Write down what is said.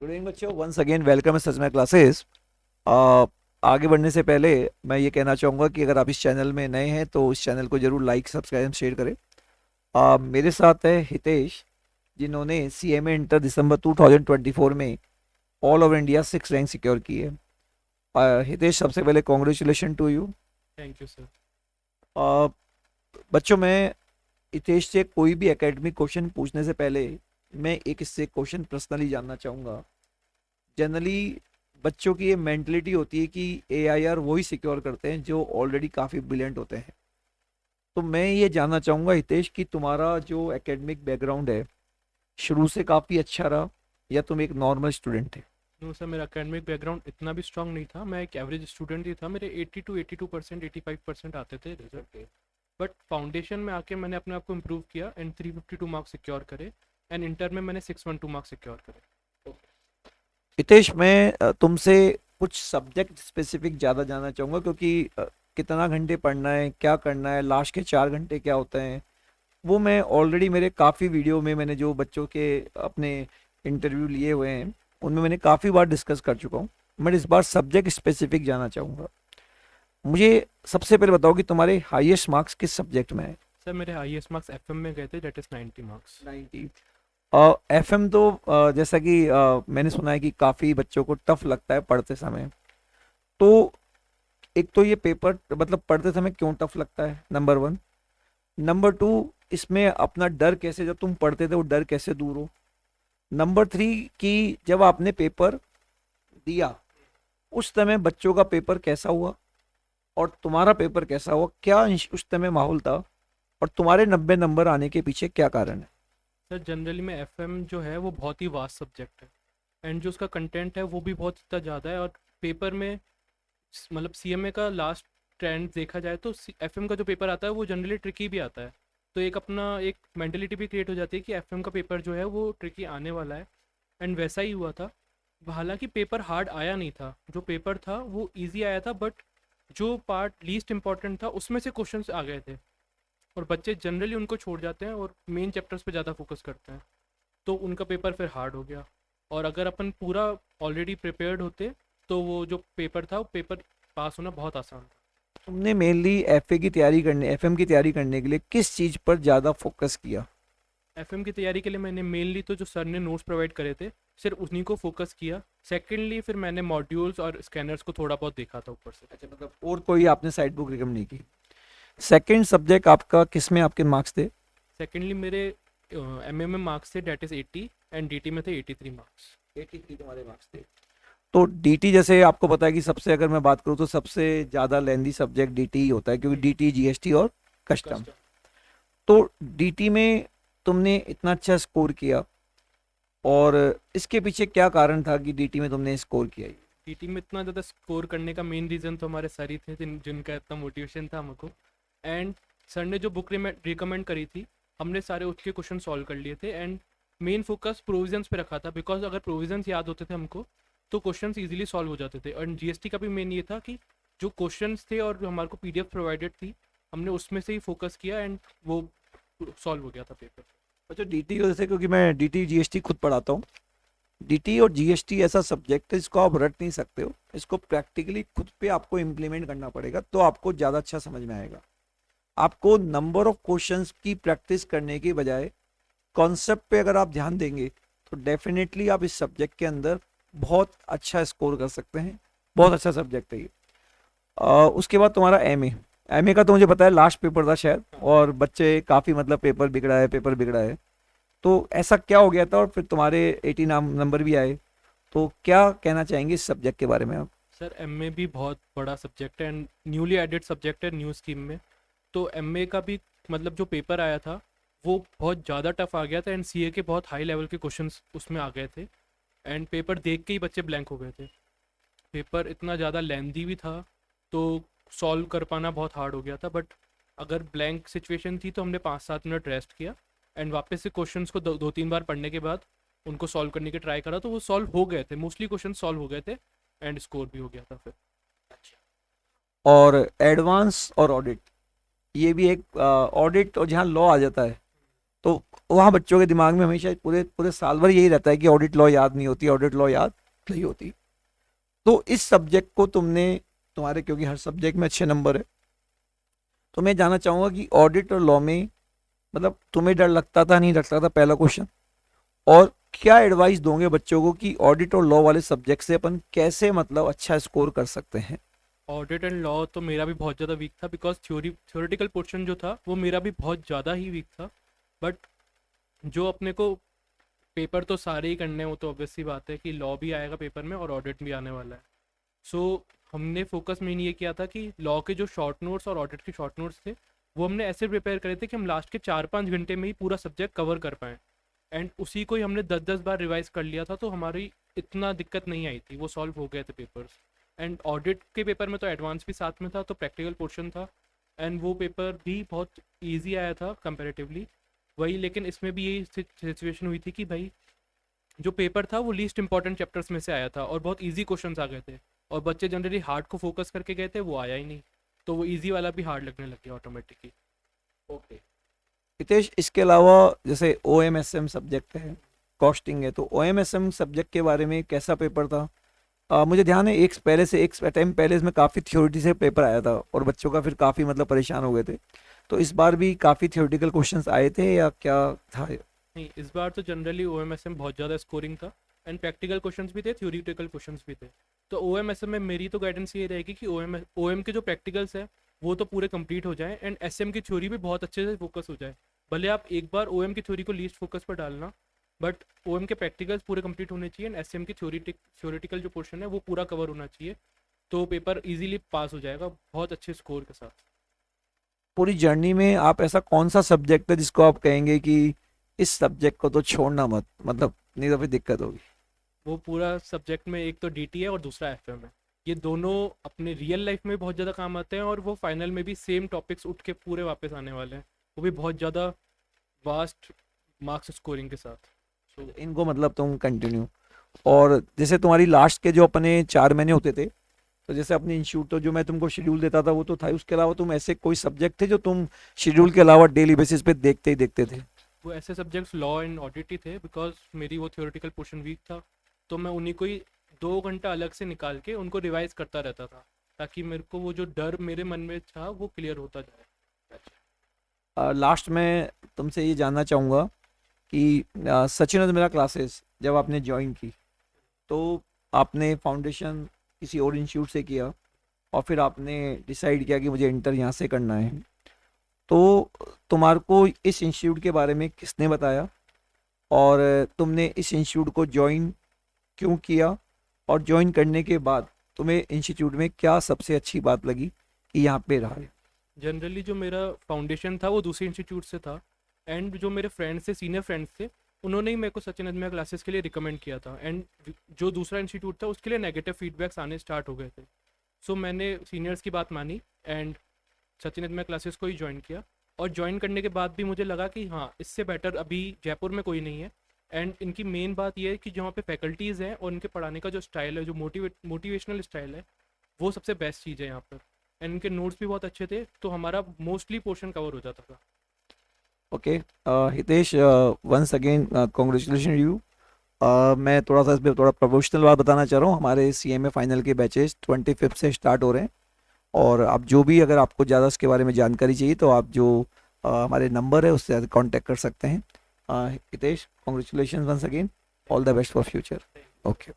Good evening बच्चों, once again welcome है सच में क्लासेस। आगे बढ़ने से पहले मैं ये कहना चाहूँगा कि अगर आप इस चैनल में नए हैं तो इस चैनल को जरूर लाइक सब्सक्राइब शेयर करें। मेरे साथ है हितेश, जिन्होंने सीएमए इंटर दिसंबर 2024 में all over India 6 rank secure की है। हितेश, सबसे पहले congratulation to you. Thank you sir. बच्चों, मैं हितेश से कोई भी एकेडमिक क्वेश्चन पूछने से पहले मैं एक इससे क्वेश्चन पर्सनली जानना चाहूँगा। जनरली बच्चों की ये मेंटलिटी होती है कि एआईआर वही सिक्योर करते हैं जो ऑलरेडी काफ़ी ब्रिलियंट होते हैं। तो मैं ये जानना चाहूँगा हितेश कि तुम्हारा जो एकेडमिक बैकग्राउंड है शुरू से काफ़ी अच्छा रहा या तुम एक नॉर्मल स्टूडेंट थे? नो सर, मेरा एकेडमिक बैकग्राउंड इतना भी स्ट्रांग नहीं था। मैं एक एवरेज स्टूडेंट ही था। मेरे 82% 85% आते थे रिजल्ट। बट फाउंडेशन में आके मैंने अपने आप को इम्प्रूव किया एंड 352 मार्क्स सिक्योर करे। एंड इंटर में मैंने 612 मार्क्स सिक्योर करे। हितेश, मैं तुमसे कुछ सब्जेक्ट स्पेसिफिक ज़्यादा जानना चाहूँगा, क्योंकि कितना घंटे पढ़ना है, क्या करना है, लास्ट के 4 घंटे क्या होते हैं, वो मैं ऑलरेडी मेरे काफ़ी वीडियो में मैंने जो बच्चों के अपने इंटरव्यू लिए हुए हैं उनमें मैंने काफ़ी बार डिस्कस कर चुका हूँ। मैं इस बार सब्जेक्ट स्पेसिफिक जानना चाहूँगा। मुझे सबसे पहले बताओ कि तुम्हारे हाईएस्ट मार्क्स किस सब्जेक्ट में है? सर मेरे हाईएस्ट मार्क्स एफएम में गए थे, दैट इज़ 90 मार्क्स। 90। एफएम तो जैसा कि मैंने सुना है कि काफ़ी बच्चों को टफ लगता है पढ़ते समय। तो एक तो ये पेपर मतलब पढ़ते समय क्यों टफ लगता है, नंबर वन। नंबर टू, इसमें अपना डर कैसे, जब तुम पढ़ते थे वो डर कैसे दूर हो। नंबर थ्री, कि जब आपने पेपर दिया उस समय बच्चों का पेपर कैसा हुआ और तुम्हारा पेपर कैसा हुआ, क्या उस समय माहौल था, और तुम्हारे 90 नंबर आने के पीछे क्या कारण है? सर जनरली में एफएम जो है वो बहुत ही वास्ट सब्जेक्ट है। एंड जो उसका कंटेंट है वो भी बहुत इतना ज़्यादा है। और पेपर में मतलब सीएमए का लास्ट ट्रेंड देखा जाए तो एफएम का जो पेपर आता है वो जनरली ट्रिकी भी आता है। तो एक अपना एक मेंटेलिटी भी क्रिएट हो जाती है कि एफएम का पेपर जो है वो ट्रिकी आने वाला है। एंड वैसा ही हुआ था। हालांकि पेपर हार्ड आया नहीं था, जो पेपर था वो इजी आया था। बट जो पार्ट लीस्ट इंपॉर्टेंट था उसमें से क्वेश्चंस आ गए थे। और बच्चे जनरली उनको छोड़ जाते हैं और मेन चैप्टर्स पे ज़्यादा फोकस करते हैं। तो उनका पेपर फिर हार्ड हो गया। और अगर अपन पूरा ऑलरेडी प्रिपेयर्ड होते तो वो जो पेपर था वो पेपर पास होना बहुत आसान था। तुमने मेनली एफए की तैयारी करने, एफएम की तैयारी करने के लिए किस चीज़ पर ज़्यादा फोकस किया? एफएम की तैयारी के लिए मैंने मेनली तो जो सर ने नोट्स प्रोवाइड करे थे सिर्फ उन्हीं को फोकस किया। सेकेंडली फिर मैंने मॉड्यूल्स और स्कैनर्स को थोड़ा बहुत देखा था ऊपर से। अच्छा, मतलब और कोई आपने साइड बुक रिकमेंड नहीं की? सेकंड सब्जेक्ट आपका किस में आपके मार्क्स थे? सेकेंडली मेरे एमए में मार्क्स थे डेट इज़ 80 एंड डीटी में थे 83 मार्क्स। 83 तुम्हारे मार्क्स थे। तो डीटी, जैसे आपको पता है कि सबसे, अगर मैं बात करूँ तो सबसे ज़्यादा लेंदी सब्जेक्ट डीटी ही होता है, क्योंकि डीटी जीएसटी और कस्टम। कस्टम। तो डीटी में तुमने इतना अच्छा स्कोर किया, और इसके पीछे क्या कारण था कि डीटी में तुमने स्कोर किया? डीटी में इतना ज़्यादा स्कोर करने का मेन रीज़न तो हमारे सर ही थे जिनका इतना मोटिवेशन था हमको। एंड सर ने जो बुक रिकमेंड करी थी हमने सारे उसके क्वेश्चन सॉल्व कर लिए थे। एंड मेन फोकस प्रोविजंस पे रखा था, बिकॉज अगर प्रोविजंस याद होते थे हमको तो क्वेश्चंस इजीली सॉल्व हो जाते थे। और जीएसटी का भी मेन ये था कि जो क्वेश्चंस थे और जो हमारे को पीडीएफ प्रोवाइडेड थी हमने उसमें से ही फोकस किया एंड वो सॉल्व हो गया था पेपर। अच्छा, डीटी जैसे, क्योंकि मैं डीटी जीएसटी खुद पढ़ाता हूँ। डीटी और जीएसटी ऐसा सब्जेक्ट है इसको आप रट नहीं सकते हो, इसको प्रैक्टिकली खुद पे आपको इम्प्लीमेंट करना पड़ेगा तो आपको ज़्यादा अच्छा समझ में आएगा। आपको नंबर ऑफ क्वेश्चंस की प्रैक्टिस करने की बजाय कॉन्सेप्ट पे अगर आप ध्यान देंगे तो डेफिनेटली आप इस सब्जेक्ट के अंदर बहुत अच्छा स्कोर कर सकते हैं। बहुत अच्छा सब्जेक्ट है ये। उसके बाद तुम्हारा एमए। एमए का तो मुझे पता है लास्ट पेपर था शायद, और बच्चे काफ़ी मतलब पेपर बिगड़ा है, पेपर बिगड़ा है। तो ऐसा क्या हो गया था और फिर तुम्हारे 80 नंबर भी आए? तो क्या कहना चाहेंगे इस सब्जेक्ट के बारे में आप? सर एमए भी बहुत बड़ा सब्जेक्ट है एंड न्यूली एडेड सब्जेक्ट है न्यू स्कीम में। तो एमए का भी मतलब जो पेपर आया था वो बहुत ज़्यादा टफ आ गया था एंड सीए के बहुत हाई लेवल के क्वेश्चंस उसमें आ गए थे। एंड पेपर देख के ही बच्चे ब्लैंक हो गए थे। पेपर इतना ज़्यादा लेंदी भी था तो सॉल्व कर पाना बहुत हार्ड हो गया था। बट अगर ब्लैंक सिचुएशन थी तो हमने 5-7 मिनट रेस्ट किया एंड वापस से क्वेश्चंस को 2-3 बार पढ़ने के बाद उनको सॉल्व करने की ट्राई करा तो वो सॉल्व हो गए थे। मोस्टली क्वेश्चन सॉल्व हो गए थे एंड स्कोर भी हो गया था फिर। और एडवांस और ऑडिट, ये भी एक ऑडिट और जहाँ लॉ आ जाता है, तो वहाँ बच्चों के दिमाग में हमेशा पूरे पूरे साल भर यही रहता है कि ऑडिट लॉ याद नहीं होती, ऑडिट लॉ याद नहीं होती। तो इस सब्जेक्ट को तुमने, तुम्हारे क्योंकि हर सब्जेक्ट में अच्छे नंबर है, तो मैं जानना चाहूँगा कि ऑडिट और लॉ में मतलब तुम्हें डर लगता था नहीं लगता था, पहला क्वेश्चन। और क्या एडवाइस दोगे बच्चों को कि ऑडिट और लॉ वाले सब्जेक्ट से अपन कैसे मतलब अच्छा स्कोर कर सकते हैं? ऑडिट एंड लॉ तो मेरा भी बहुत ज़्यादा वीक था, बिकॉज थ्योरेटिकल पोर्शन जो था वो मेरा भी बहुत ज़्यादा ही वीक था। बट जो अपने को पेपर तो सारे ही करने हैं, वो तो ऑब्वियस सी बात है कि लॉ भी आएगा पेपर में और ऑडिट भी आने वाला है। सो हमने फोकस मेन ये किया था कि लॉ के जो शॉर्ट नोट्स और ऑडिट के शॉर्ट नोट्स थे वो हमने ऐसे प्रिपेयर करे थे कि हम लास्ट के 4-5 घंटे में ही पूरा सब्जेक्ट कवर कर पाएँ। एंड उसी को ही हमने 10-10 बार रिवाइज कर लिया था, तो हमारी इतना दिक्कत नहीं आई थी, वो सॉल्व हो गए थे पेपर्स। एंड ऑडिट के पेपर में तो एडवांस भी साथ में था, तो प्रैक्टिकल पोर्शन था, एंड वो पेपर भी बहुत ईजी आया था कंपेरेटिवली। वही, लेकिन इसमें भी यही सिचुएशन हुई थी कि भाई जो पेपर था वो लीस्ट इंपॉर्टेंट चैप्टर्स में से आया था और बहुत इजी क्वेश्चंस आ गए थे, और बच्चे जनरली हार्ड को फोकस करके गए थे, वो आया ही नहीं, तो वो इजी वाला भी हार्ड लगने लग गया ऑटोमेटिकली। ओके हितेश, इसके अलावा जैसे O M S M subject है, कॉस्टिंग है, तो O M S M subject के बारे में कैसा पेपर था? मुझे ध्यान है एक पहले से एक अटैम्प पहले इसमें काफ़ी थ्योरिटी से पेपर आया था और बच्चों का फिर काफ़ी मतलब परेशान हो गए थे। तो इस बार भी काफ़ी थ्योरेटिकल क्वेश्चंस आए थे या क्या था? नहीं, इस बार तो generally O M S M बहुत ज़्यादा स्कोरिंग था, एंड प्रैक्टिकल क्वेश्चंस भी थे, थ्योरेटिकल क्वेश्चंस भी थे। तो ओ एम एस एम में मेरी तो गाइडेंस ये रहेगी कि ओ एम के जो प्रैक्टिकल्स है वो तो पूरे कंप्लीट हो जाए, एंड एस एम की थ्योरी भी बहुत अच्छे से फोकस हो जाए। भले आप एक बार ओ एम की थ्योरी को लीस्ट फोकस पर डालना, बट ओ एम के प्रैक्टिकल्स पूरे कंप्लीट होने चाहिए, एंड एस एम की थ्योरेटिकल जो पोर्शन है वो पूरा कवर होना चाहिए, तो पेपर इजीली पास हो जाएगा बहुत अच्छे स्कोर के साथ। पूरी जर्नी में आप ऐसा कौन सा सब्जेक्ट है जिसको आप कहेंगे कि इस सब्जेक्ट को तो छोड़ना मत, मतलब नहीं तो फिर दिक्कत होगी? वो पूरा सब्जेक्ट में एक तो डीटी है और दूसरा एफएम है। ये दोनों अपने रियल लाइफ में बहुत ज़्यादा काम आते हैं, और वो फाइनल में भी सेम टॉपिक्स उठ के पूरे वापस आने वाले हैं, वो भी बहुत ज़्यादा वास्ट मार्क्स स्कोरिंग के साथ। सो इनको मतलब तुम कंटिन्यू, और जैसे तुम्हारी लास्ट के जो अपने 4 महीने होते थे, तो जैसे अपने इंस्टीट्यूट तो जो मैं तुमको शेड्यूल देता था वो तो था, उसके अलावा तुम ऐसे कोई सब्जेक्ट थे जो तुम शेड्यूल के अलावा डेली बेसिस पे देखते ही देखते थे? वो ऐसे सब्जेक्ट्स लॉ एंड ऑडिट ही थे, बिकॉज मेरी वो थ्योरेटिकल पोर्शन वीक था, तो मैं उन्हीं को ही 2 घंटा अलग से निकाल के उनको रिवाइज करता रहता था, ताकि मेरे को वो जो डर मेरे मन में था वो क्लियर होता जाए। लास्ट में तुमसे ये जानना चाहूँगा कि सचिन और मेरा क्लासेस जब आपने ज्वाइन की, तो आपने फाउंडेशन किसी और इंस्टीट्यूट से किया और फिर आपने डिसाइड किया कि मुझे इंटर यहाँ से करना है, तो तुम्हारे को इस इंस्टीट्यूट के बारे में किसने बताया और तुमने इस इंस्टीट्यूट को ज्वाइन क्यों किया, और ज्वाइन करने के बाद तुम्हें इंस्टीट्यूट में क्या सबसे अच्छी बात लगी कि यहाँ पे रहा है? जनरली जो मेरा फाउंडेशन था वो दूसरे इंस्टीट्यूट से था, एंड जो मेरे फ्रेंड्स थे, सीनियर फ्रेंड्स थे, उन्होंने ही मेरे को सचिन अदमिया क्लासेस के लिए रिकमेंड किया था, एंड जो दूसरा इंस्टीट्यूट था उसके लिए नेगेटिव फीडबैक्स आने स्टार्ट हो गए थे। सो मैंने सीनियर्स की बात मानी एंड सचिन अदमिया क्लासेस को ही ज्वाइन किया, और ज्वाइन करने के बाद भी मुझे लगा कि हाँ, इससे बेटर अभी जयपुर में कोई नहीं है, एंड इनकी मेन बात यह है कि जहाँ पे फैकल्टीज़ हैं और इनके पढ़ाने का जो स्टाइल है, जो मोटिवेशनल स्टाइल है, वो सबसे बेस्ट चीज़ है यहाँ पर, एंड इनके नोट्स भी बहुत अच्छे थे, तो हमारा मोस्टली पोर्शन कवर हो जाता था। Okay Hitesh, once again congratulation you. मैं थोड़ा सा इस पर थोड़ा प्रोफेशनल बात बताना चाह रहा हूँ, हमारे CMA फाइनल के बैचेस 25 से स्टार्ट हो रहे हैं, और आप जो भी अगर आपको ज़्यादा इसके बारे में जानकारी चाहिए तो आप जो हमारे नंबर है उससे कांटेक्ट कर सकते हैं। Hitesh, congratulation once again, all the best for future. Okay.